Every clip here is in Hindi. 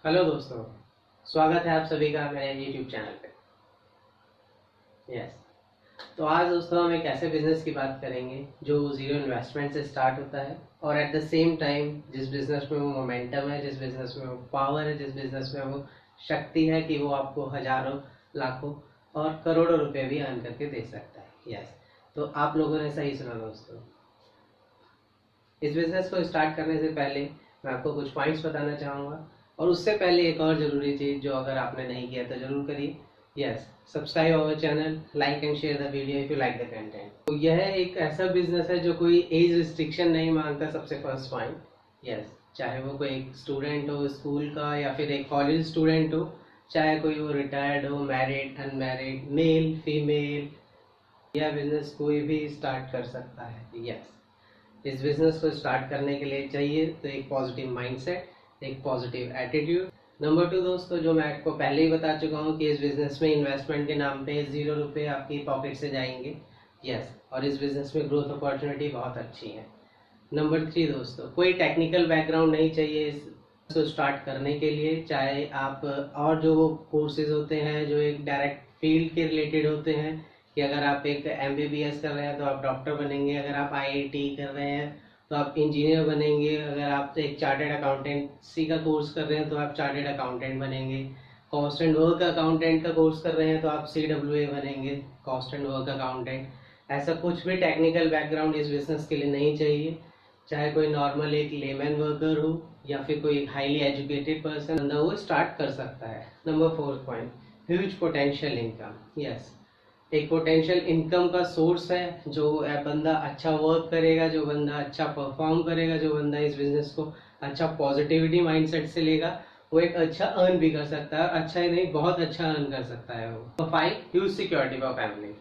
हेलो दोस्तों, स्वागत है आप सभी का मेरे YouTube चैनल पे। तो आज दोस्तों हम एक ऐसे बिजनेस की बात करेंगे जो जीरो इन्वेस्टमेंट से स्टार्ट होता है और एट द सेम टाइम जिस बिजनेस में वो मोमेंटम है, जिस बिजनेस में वो पावर है, जिस बिजनेस में वो शक्ति है कि वो आपको हजारों, लाखों और करोड़ों रुपए भी अर्न करके दे सकता है। तो आप लोगों ने सही सुना दोस्तों। इस बिजनेस को स्टार्ट करने से पहले मैं आपको कुछ पॉइंट्स बताना चाहूँगा और उससे पहले एक और ज़रूरी चीज़ जो अगर आपने नहीं किया तो ज़रूर करिए। Subscribe our channel, like and share the video if you like the content. तो यह एक ऐसा बिजनेस है जो कोई एज रिस्ट्रिक्शन नहीं मांगता। सबसे फर्स्ट पॉइंट, चाहे वो कोई एक स्टूडेंट हो स्कूल का या फिर एक कॉलेज स्टूडेंट हो, चाहे कोई वो रिटायर्ड हो, मैरिड, अनमैरिड, मेल, फीमेल, यह बिजनेस कोई भी स्टार्ट कर सकता है। इस बिजनेस को स्टार्ट करने के लिए चाहिए तो एक पॉजिटिव माइंडसेट, एक पॉजिटिव एटीट्यूड। नंबर 2 दोस्तों, जो मैं आपको पहले ही बता चुका हूँ कि इस बिजनेस में इन्वेस्टमेंट के नाम पे 0 रुपये आपकी पॉकेट से जाएंगे। और इस बिजनेस में ग्रोथ अपॉर्चुनिटी बहुत अच्छी है। नंबर 3 दोस्तों, कोई टेक्निकल बैकग्राउंड नहीं चाहिए इसको स्टार्ट करने के लिए। चाहे आप और जो वो कोर्सेज होते हैं जो एक डायरेक्ट फील्ड के रिलेटेड होते हैं कि अगर आप एक MBBS कर रहे हैं तो आप डॉक्टर बनेंगे, अगर आप IIT कर रहे हैं तो आप इंजीनियर बनेंगे, अगर आप एक चार्टेड अकाउंटेंसी का कोर्स कर रहे हैं तो आप चार्टेड अकाउंटेंट बनेंगे, कॉस्ट एंड वर्क अकाउंटेंट का कोर्स कर रहे हैं तो आप CWA बनेंगे, कॉस्ट एंड वर्क अकाउंटेंट। ऐसा कुछ भी टेक्निकल बैकग्राउंड इस बिजनेस के लिए नहीं चाहिए। चाहे कोई नॉर्मल एक लेमैन वर्कर हो या फिर कोई हाईली एजुकेटेड पर्सन बंदा वो स्टार्ट कर सकता है। Number 4 point, huge potential income. एक पोटेंशियल इनकम का सोर्स है। जो बंदा अच्छा वर्क करेगा, जो बंदा अच्छा परफॉर्म करेगा, जो बंदा इस बिजनेस को अच्छा पॉजिटिविटी माइंडसेट से लेगा, वो एक अच्छा अर्न भी कर सकता है। अच्छा ही नहीं, बहुत अच्छा अर्न कर सकता है वो। तो 5, ह्यूज सिक्योरिटी फॉर फैमिली।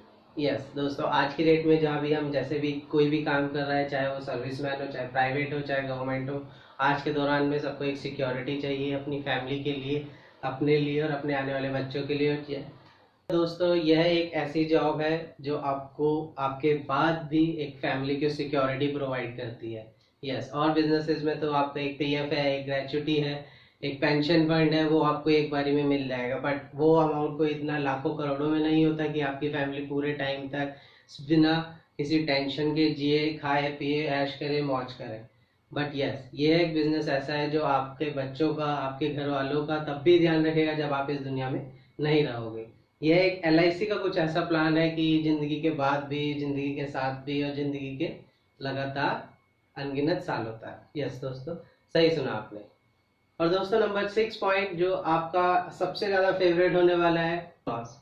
दोस्तों, आज की डेट में जहाँ भी हम जैसे भी कोई भी काम कर रहा है, चाहे वो सर्विसमैन हो, चाहे प्राइवेट हो, चाहे गवर्नमेंट हो, आज के दौरान में सबको एक सिक्योरिटी चाहिए अपनी फैमिली के लिए, अपने लिए और अपने आने वाले बच्चों के लिए। दोस्तों, यह एक ऐसी जॉब है जो आपको आपके बाद भी एक फैमिली की सिक्योरिटी प्रोवाइड करती है। और बिजनेसेस में तो आपका एक PF है, एक ग्रेचुटी है, एक पेंशन फंड है, वो आपको एक बारी में मिल जाएगा। बट वो अमाउंट को इतना लाखों करोड़ों में नहीं होता कि आपकी फैमिली पूरे टाइम तक बिना किसी टेंशन के जिए, खाए, पिए, ऐश करे, मौज करे। बट ये एक बिजनेस ऐसा है जो आपके बच्चों का, आपके घर वालों का तब भी ध्यान रखेगा जब आप इस दुनिया में नहीं रहोगे। यह एक LIC का कुछ ऐसा प्लान है कि जिंदगी के बाद भी, जिंदगी के साथ भी और जिंदगी के लगातार अनगिनत सालों तक। दोस्तों, सही सुना आपने। और दोस्तों, नंबर 6 पॉइंट जो आपका सबसे ज्यादा फेवरेट होने वाला है, लॉस।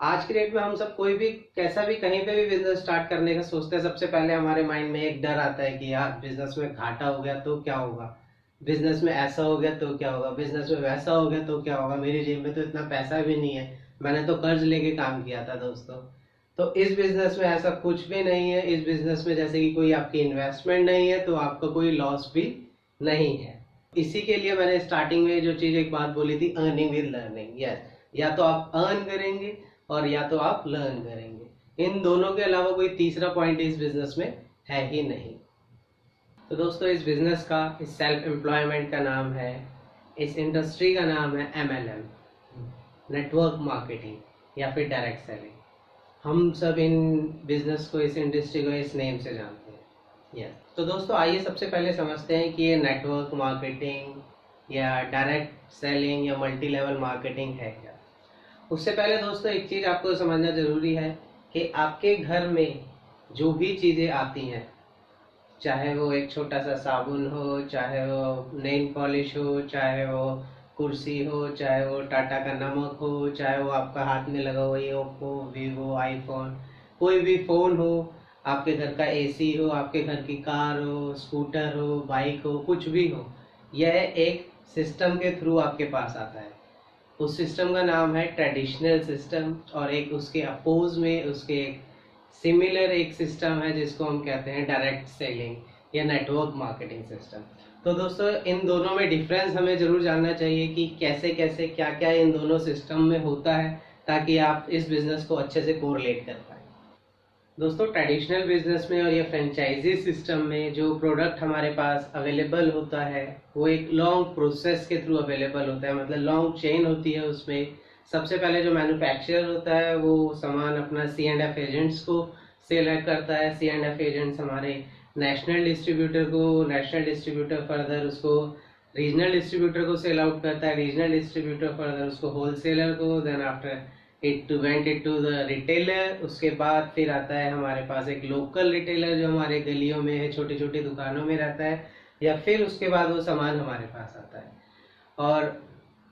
आज की डेट में हम सब कोई भी कैसा भी कहीं पे भी बिजनेस स्टार्ट करने का सोचते हैं, सबसे पहले हमारे माइंड में एक डर आता है कि यार बिजनेस में घाटा हो गया तो क्या होगा, बिजनेस में ऐसा हो गया तो क्या होगा, बिजनेस में वैसा हो गया तो क्या होगा, मेरी जेब में तो इतना पैसा भी नहीं है, मैंने तो कर्ज लेके काम किया था। दोस्तों, तो इस बिजनेस में ऐसा कुछ भी नहीं है। इस बिजनेस में जैसे कि कोई आपकी इन्वेस्टमेंट नहीं है तो आपका कोई लॉस भी नहीं है। इसी के लिए मैंने स्टार्टिंग में जो चीज एक बात बोली थी, अर्निंग विद लर्निंग। या तो आप अर्न करेंगे और या तो आप लर्न करेंगे। इन दोनों के अलावा कोई तीसरा पॉइंट इस बिजनेस में है ही नहीं। तो दोस्तों, इस बिजनेस का, इस सेल्फ एम्प्लॉयमेंट का नाम है, इस इंडस्ट्री का नाम है MLM, नेटवर्क मार्केटिंग या फिर डायरेक्ट सेलिंग। हम सब इन बिजनेस को, इस इंडस्ट्री को इस नेम से जानते हैं। तो दोस्तों, आइए सबसे पहले समझते हैं कि ये नेटवर्क मार्केटिंग या डायरेक्ट सेलिंग या मल्टी लेवल मार्केटिंग है क्या। उससे पहले दोस्तों, एक चीज आपको समझना जरूरी है कि आपके घर में जो भी चीजें आती हैं, चाहे वो एक छोटा सा साबुन हो, चाहे वो नेल पॉलिश हो, चाहे वो कुर्सी हो, चाहे वो टाटा का नमक हो, चाहे वो आपका हाथ में लगा हुआ ये ओप्पो, वीवो, आईफोन, कोई भी फोन हो, आपके घर का AC हो, आपके घर की कार हो, स्कूटर हो, बाइक हो, कुछ भी हो, यह एक सिस्टम के थ्रू आपके पास आता है। उस सिस्टम का नाम है ट्रेडिशनल सिस्टम और एक उसके अपोज में उसके एक सिमिलर एक सिस्टम है जिसको हम कहते हैं डायरेक्ट सेलिंग या नेटवर्क मार्केटिंग सिस्टम। तो दोस्तों, इन दोनों में डिफरेंस हमें जरूर जानना चाहिए कि कैसे कैसे क्या क्या इन दोनों सिस्टम में होता है, ताकि आप इस बिजनेस को अच्छे से कोरिलेट कर पाए। दोस्तों ट्रेडिशनल बिजनेस में और ये फ्रेंचाइजी सिस्टम में जो प्रोडक्ट हमारे पास अवेलेबल होता है वो एक लॉन्ग प्रोसेस के थ्रू अवेलेबल होता है, मतलब लॉन्ग चेन होती है। उसमें सबसे पहले जो मैन्युफैक्चरर होता है वो सामान अपना C&F एजेंट्स को सेल करता है। C&F एजेंट्स हमारे नेशनल डिस्ट्रीब्यूटर को, नेशनल डिस्ट्रीब्यूटर फर्दर उसको रीजनल डिस्ट्रीब्यूटर को सेल आउट करता है, रीजनल डिस्ट्रीब्यूटर फर्दर उसको होलसेलर को, then after it went it to the retailer. उसके बाद फिर आता है हमारे पास एक लोकल रिटेलर जो हमारे गलियों में है, छोटी छोटी दुकानों में रहता है, या फिर उसके बाद वो सामान हमारे पास आता है। और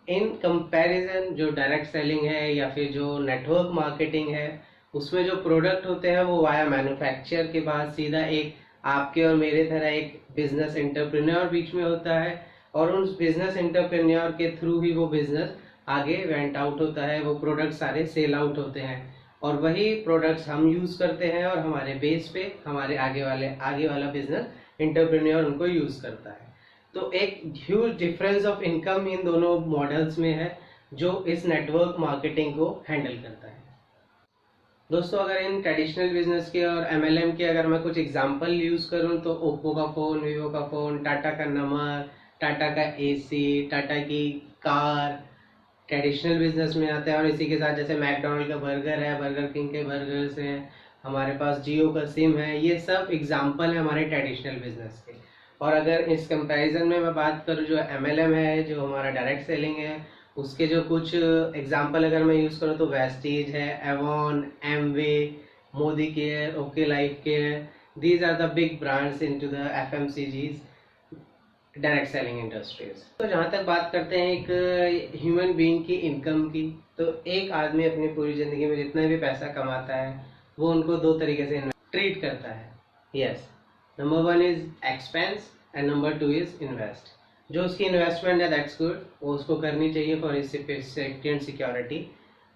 इन कंपैरिजन जो डायरेक्ट सेलिंग है या फिर जो नेटवर्क मार्केटिंग है, उसमें जो प्रोडक्ट होते हैं वो वाया मैन्युफैक्चर के बाद सीधा एक आपके और मेरे तरह एक बिजनेस एंटरप्रेन्योर बीच में होता है, और उस बिजनेस एंटरप्रेन्योर के थ्रू ही वो बिजनेस आगे वेंट आउट होता है, वो प्रोडक्ट सारे सेल आउट होते हैं, और वही प्रोडक्ट्स हम यूज करते हैं और हमारे बेस पे हमारे आगे वाला बिजनेस एंटरप्रेन्योर उनको यूज करता है। तो एक huge difference of income in दोनों मॉडल्स में है जो इस नेटवर्क मार्केटिंग को हैंडल करता है। दोस्तों अगर इन ट्रेडिशनल बिजनेस के और MLM के अगर मैं कुछ एग्जांपल यूज करूं तो ओप्पो का फोन, वीवो का फोन, टाटा का नमक, टाटा का AC, टाटा की कार ट्रेडिशनल बिजनेस में आता है। और इसी के साथ जैसे मैकडोनल्ड का बर्गर है, बर्गर किंग के बर्गर्स हैं, हमारे पास जियो का सिम है, ये सब एग्जांपल है हमारे ट्रेडिशनल बिजनेस के। और अगर इस कंपैरिजन में मैं बात करूँ जो MLM है, जो हमारा डायरेक्ट सेलिंग है, उसके जो कुछ एग्जांपल अगर मैं यूज़ करूँ तो वेस्टीज है, Avon, Amway, Modicare, okay life care, these are the big brands into the FMCGs direct selling industries. तो जहाँ तक बात करते हैं एक ह्यूमन बीइंग की इनकम की, तो एक आदमी अपनी पूरी ज़िंदगी में जितना भी पैसा कमाता है वो उनको दो तरीके से ट्रीट करता है। Yes, number 1 is expense and number 2 is invest. जो उसकी इन्वेस्टमेंट है दैट्स गुड, वो उसको करनी चाहिए for his safety and security.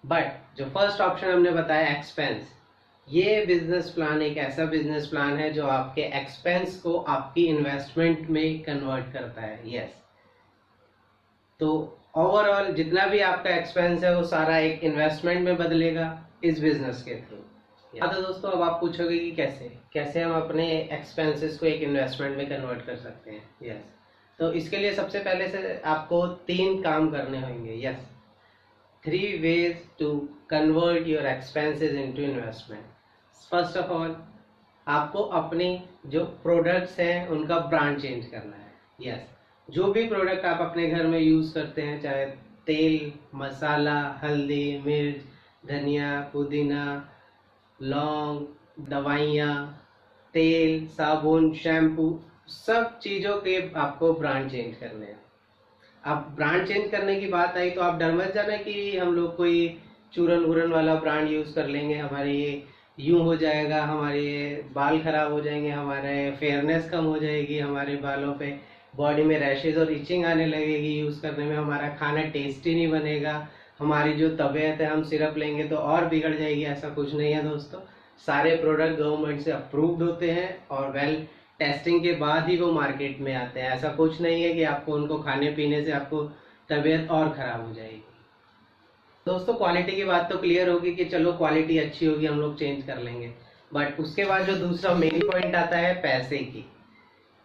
But जो फर्स्ट ऑप्शन हमने बताया एक्सपेंस, ये बिजनेस प्लान एक ऐसा बिजनेस प्लान है जो आपके एक्सपेंस को आपकी इन्वेस्टमेंट में कन्वर्ट करता है। यस, तो ओवरऑल जितना भी आपका एक्सपेंस है वो सारा एक इन्वेस्टमेंट में बदलेगा इस बिजनेस के थ्रू। तो दोस्तों अब आप पूछोगे कि कैसे कैसे हम अपने एक्सपेंसेस को एक इन्वेस्टमेंट में कन्वर्ट कर सकते हैं। यस, तो इसके लिए सबसे पहले से आपको 3 काम करने होंगे। Yes, 3 ways to convert your expenses into investment। First of all आपको अपनी जो प्रोडक्ट्स हैं उनका ब्रांड चेंज करना है। यस, जो भी प्रोडक्ट आप अपने घर में यूज करते हैं, चाहे तेल, मसाला, हल्दी, मिर्च, धनिया, पुदीना, लौंग, दवाइयाँ, तेल, साबुन, शैम्पू, सब चीज़ों के आपको ब्रांड चेंज करने हैं। अब ब्रांड चेंज करने की बात आई तो आप डर मत जाना कि हम लोग कोई चूरन वूरन वाला ब्रांड यूज कर लेंगे, हमारे ये यूं हो जाएगा, हमारे बाल खराब हो जाएंगे, हमारे फेयरनेस कम हो जाएगी, हमारे बालों पे बॉडी में रैशेज और इचिंग आने लगेगी यूज करने में, हमारा खाना टेस्टी नहीं बनेगा, हमारी जो तबीयत है हम सिरप लेंगे तो और बिगड़ जाएगी। ऐसा कुछ नहीं है दोस्तों, सारे प्रोडक्ट गवर्नमेंट से अप्रूव्ड होते हैं और वेल टेस्टिंग के बाद ही वो मार्केट में आते हैं। ऐसा कुछ नहीं है कि आपको उनको खाने पीने से आपको तबीयत और खराब हो जाएगी। दोस्तों क्वालिटी की बात तो क्लियर होगी कि चलो क्वालिटी अच्छी होगी हम लोग चेंज कर लेंगे, बट उसके बाद जो दूसरा मेन पॉइंट आता है पैसे की,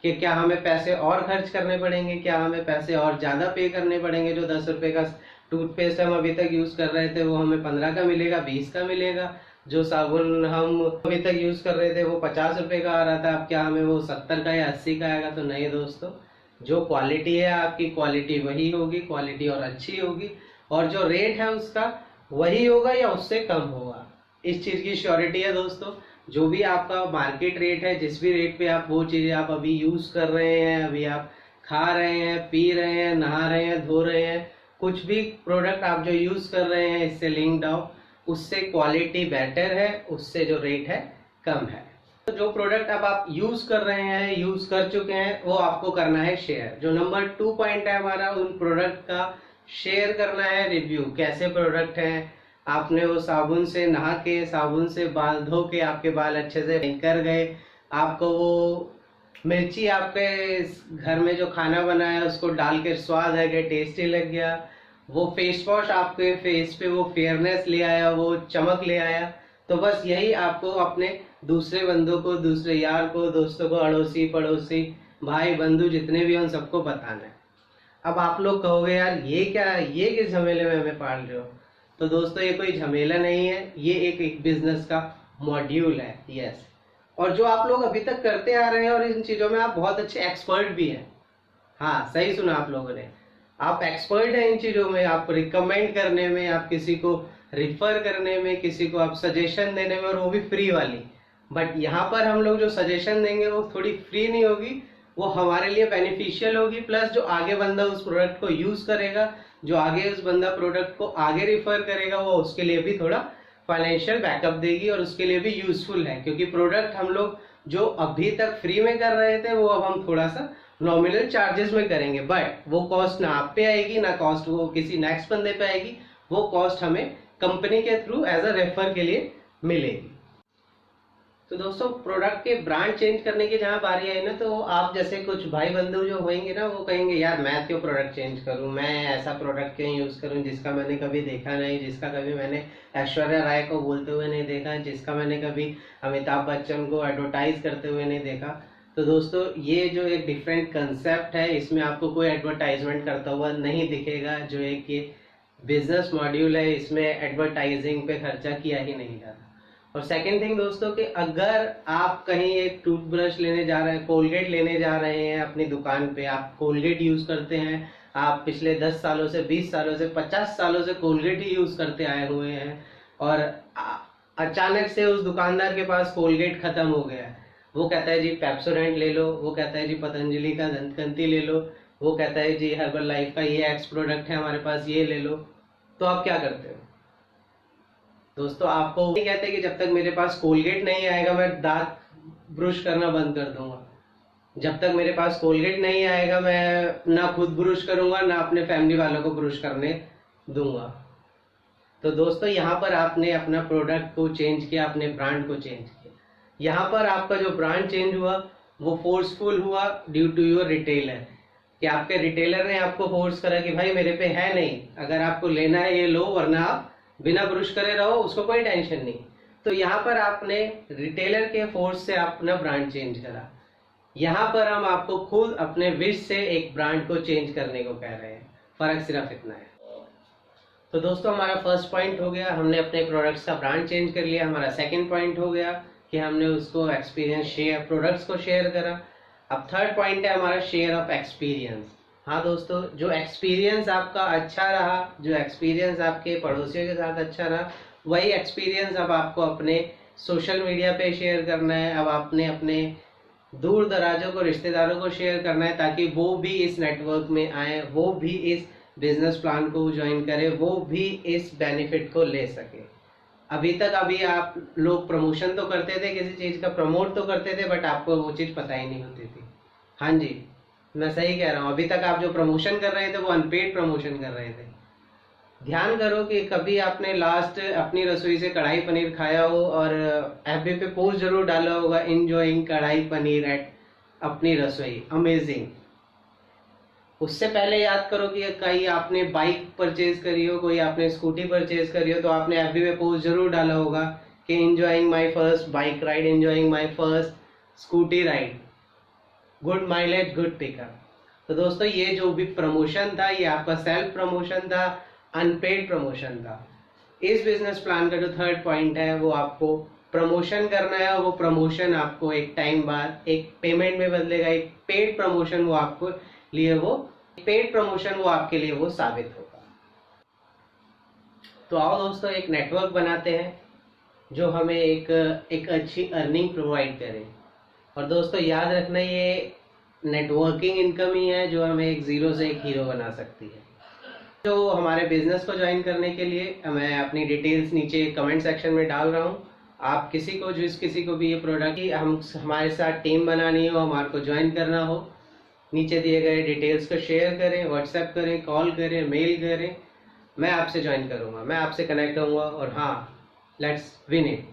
कि क्या हमें पैसे और खर्च करने पड़ेंगे, क्या हमें पैसे और ज़्यादा पे करने पड़ेंगे। जो 10 रुपये का टूथपेस्ट हम अभी तक यूज़ कर रहे थे वो हमें 15 का मिलेगा, 20 का मिलेगा। जो साबुन हम अभी तक यूज़ कर रहे थे वो 50 रुपये का आ रहा था, अब क्या हमें वो 70 का या 80 का आएगा? तो नहीं दोस्तों, जो क्वालिटी है आपकी क्वालिटी वही होगी, क्वालिटी और अच्छी होगी, और जो रेट है उसका वही होगा या उससे कम होगा। इस चीज़ की श्योरिटी है दोस्तों। जो भी आपका मार्केट रेट है, जिस भी रेट पे आप वो चीज़ें आप अभी यूज़ कर रहे हैं, अभी आप खा रहे हैं, पी रहे हैं, नहा रहे हैं, धो रहे हैं, कुछ भी प्रोडक्ट आप जो यूज़ कर रहे हैं इससे लिंक्ड आओ, उससे क्वालिटी बेटर है, उससे जो रेट है कम है। तो जो प्रोडक्ट अब आप यूज़ कर रहे हैं, यूज़ कर चुके हैं, वो आपको करना है शेयर। जो नंबर 2 पॉइंट है हमारा, उन प्रोडक्ट का शेयर करना है, रिव्यू कैसे प्रोडक्ट हैं। आपने वो साबुन से नहा के, साबुन से बाल धो के आपके बाल अच्छे से कर गए, आपको वो मिर्ची आपके घर में जो खाना बनाया उसको डाल के स्वाद है गया, टेस्टी लग गया, वो फेस वॉश आपके फेस पे वो फेयरनेस ले आया, वो चमक ले आया। तो बस यही आपको अपने दूसरे बंदों को, दूसरे यार को, दोस्तों को, अड़ोसी पड़ोसी भाई बंधु जितने भी हैं उन सबको बताना है। अब आप लोग कहोगे यार ये क्या, ये किस झमेले में हमें पाल रहे हो? तो दोस्तों ये कोई झमेला नहीं है, ये एक बिजनेस का मॉड्यूल है। यस, और जो आप लोग अभी तक करते आ रहे हैं और इन चीज़ों में आप बहुत अच्छे एक्सपर्ट भी हैं। हाँ सही सुना आप लोगों ने, आप एक्सपर्ट हैं इन चीज़ों में, आप रिकमेंड करने में, आप किसी को रिफर करने में, किसी को आप सजेशन देने में, और वो भी फ्री वाली। बट यहाँ पर हम लोग जो सजेशन देंगे वो थोड़ी फ्री नहीं होगी, वो हमारे लिए बेनिफिशियल होगी। प्लस जो आगे बंदा उस प्रोडक्ट को यूज करेगा, जो आगे उस बंदा प्रोडक्ट को आगे रिफर करेगा, वो उसके लिए भी थोड़ा फाइनेंशियल बैकअप देगी और उसके लिए भी यूजफुल है। क्योंकि प्रोडक्ट हम लोग जो अभी तक फ्री में कर रहे थे वो अब हम थोड़ा सा नॉमिनल चार्जेस में करेंगे, बट वो कॉस्ट ना आप पे आएगी, ना कॉस्ट वो किसी नेक्स्ट बंदे पे आएगी, वो कॉस्ट हमें कंपनी के थ्रू एज अ रेफर के लिए मिलेगी। तो दोस्तों प्रोडक्ट के ब्रांड चेंज करने की जहाँ बारी आई ना, तो आप जैसे कुछ भाई बंधु जो होंगे ना, वो कहेंगे यार मैं क्यों प्रोडक्ट चेंज करूँ, मैं ऐसा प्रोडक्ट क्यों यूज़ करूँ जिसका मैंने कभी देखा नहीं, जिसका कभी मैंने ऐश्वर्या राय को बोलते हुए नहीं देखा, जिसका मैंने कभी अमिताभ बच्चन को एडवर्टाइज करते हुए नहीं देखा। तो दोस्तों ये जो एक डिफरेंट कंसेप्ट है, इसमें आपको कोई एडवर्टाइजमेंट करता हुआ नहीं दिखेगा। जो एक ये बिजनेस मॉड्यूल है, इसमें एडवर्टाइजिंग पे खर्चा किया ही नहीं जाता। और सेकेंड थिंग दोस्तों कि अगर आप कहीं एक टूथब्रश लेने जा रहे हैं, कोलगेट लेने जा रहे हैं अपनी दुकान पे, आप कोलगेट यूज करते हैं, आप पिछले 10 सालों से, 20 सालों से, 50 सालों से कोलगेट ही यूज करते आए हुए हैं, और अचानक से उस दुकानदार के पास कोलगेट खत्म हो गया है, वो कहता है जी पेप्सोडेंट ले लो, वो कहता है जी पतंजलि का दंतकंती ले लो, वो कहता है जी हर्बल लाइफ का ये एक्स प्रोडक्ट है हमारे पास, ये ले लो। तो आप क्या करते हो दोस्तों? आपको नहीं कहते कि जब तक मेरे पास कोलगेट नहीं आएगा मैं दांत ब्रश करना बंद कर दूंगा, जब तक मेरे पास कोलगेट नहीं आएगा मैं ना खुद ब्रश करूंगा, ना अपने फैमिली वालों को ब्रश करने दूंगा। तो दोस्तों यहाँ पर आपने अपना प्रोडक्ट को चेंज किया, अपने ब्रांड को चेंज किया। यहाँ पर आपका जो ब्रांड चेंज हुआ वो फोर्सफुल हुआ ड्यू टू योर रिटेलर, कि आपके रिटेलर ने आपको फोर्स करा कि भाई मेरे पे है नहीं, अगर आपको लेना है ये लो, वरना आप बिना ब्रश करे रहो, उसको कोई टेंशन नहीं। तो यहाँ पर आपने रिटेलर के फोर्स से अपना ब्रांड चेंज करा। यहाँ पर हम आपको खुद अपने विश से एक ब्रांड को चेंज करने को कह रहे हैं, फर्क सिर्फ इतना है। तो दोस्तों हमारा फर्स्ट पॉइंट हो गया, हमने अपने प्रोडक्ट्स का ब्रांड चेंज कर लिया। हमारा सेकंड पॉइंट हो गया कि हमने उसको एक्सपीरियंस शेयर, प्रोडक्ट्स को शेयर करा। अब थर्ड पॉइंट है हमारा शेयर ऑफ एक्सपीरियंस। हाँ दोस्तों, जो एक्सपीरियंस आपका अच्छा रहा, जो एक्सपीरियंस आपके पड़ोसियों के साथ अच्छा रहा, वही एक्सपीरियंस अब आपको अपने सोशल मीडिया पे शेयर करना है। अब आपने अपने दूर दराजों को, रिश्तेदारों को शेयर करना है, ताकि वो भी इस नेटवर्क में आए, वो भी इस बिजनेस प्लान को ज्वाइन करें, वो भी इस बेनिफिट को ले सके। अभी आप लोग प्रमोशन तो करते थे, किसी चीज़ का प्रमोट तो करते थे, बट आपको वो चीज़ पता ही नहीं होती थी। हाँ जी, मैं सही कह रहा हूँ, अभी तक आप जो प्रमोशन कर रहे थे वो अनपेड प्रमोशन कर रहे थे। ध्यान करो कि कभी आपने लास्ट अपनी रसोई से कढ़ाई पनीर खाया हो और एफबी पे पोस्ट जरूर डाला होगा, एंजॉयिंग कढ़ाई पनीर एट अपनी रसोई, अमेजिंग। उससे पहले याद करो कि कहीं आपने बाइक परचेज करी हो, कोई आपने स्कूटी परचेज करी हो, तो आपने एफबी पे पोस्ट जरूर डाला होगा कि enjoying my first bike ride, enjoying my first scooty ride, good mileage, good pickup. तो दोस्तों ये जो भी प्रमोशन था, ये आपका सेल्फ प्रमोशन था, अनपेड प्रमोशन था। इस बिजनेस प्लान का जो थर्ड पॉइंट है वो आपको प्रमोशन करना है, और वो प्रमोशन आपको एक टाइम बाद एक पेमेंट में बदलेगा, एक पेड प्रमोशन वो आपको लिए वो पेड प्रमोशन वो आपके लिए वो साबित होगा। तो आओ दोस्तों एक नेटवर्क बनाते हैं जो हमें एक अच्छी अर्निंग प्रोवाइड करे। और दोस्तों याद रखना, ये नेटवर्किंग इनकम ही है जो हमें एक जीरो से एक हीरो बना सकती है। तो हमारे बिजनेस को ज्वाइन करने के लिए मैं अपनी डिटेल्स नीचे कमेंट सेक्शन में डाल रहा हूँ। आप किसी को भी ये प्रोडक्ट हमारे साथ टीम बनानी हो, हमारे को ज्वाइन करना हो, नीचे दिए गए डिटेल्स को शेयर करें, व्हाट्सएप करें, कॉल करें, मेल करें, मैं आपसे ज्वाइन करूँगा, मैं आपसे कनेक्ट होऊंगा, और हाँ, लेट्स विन इट।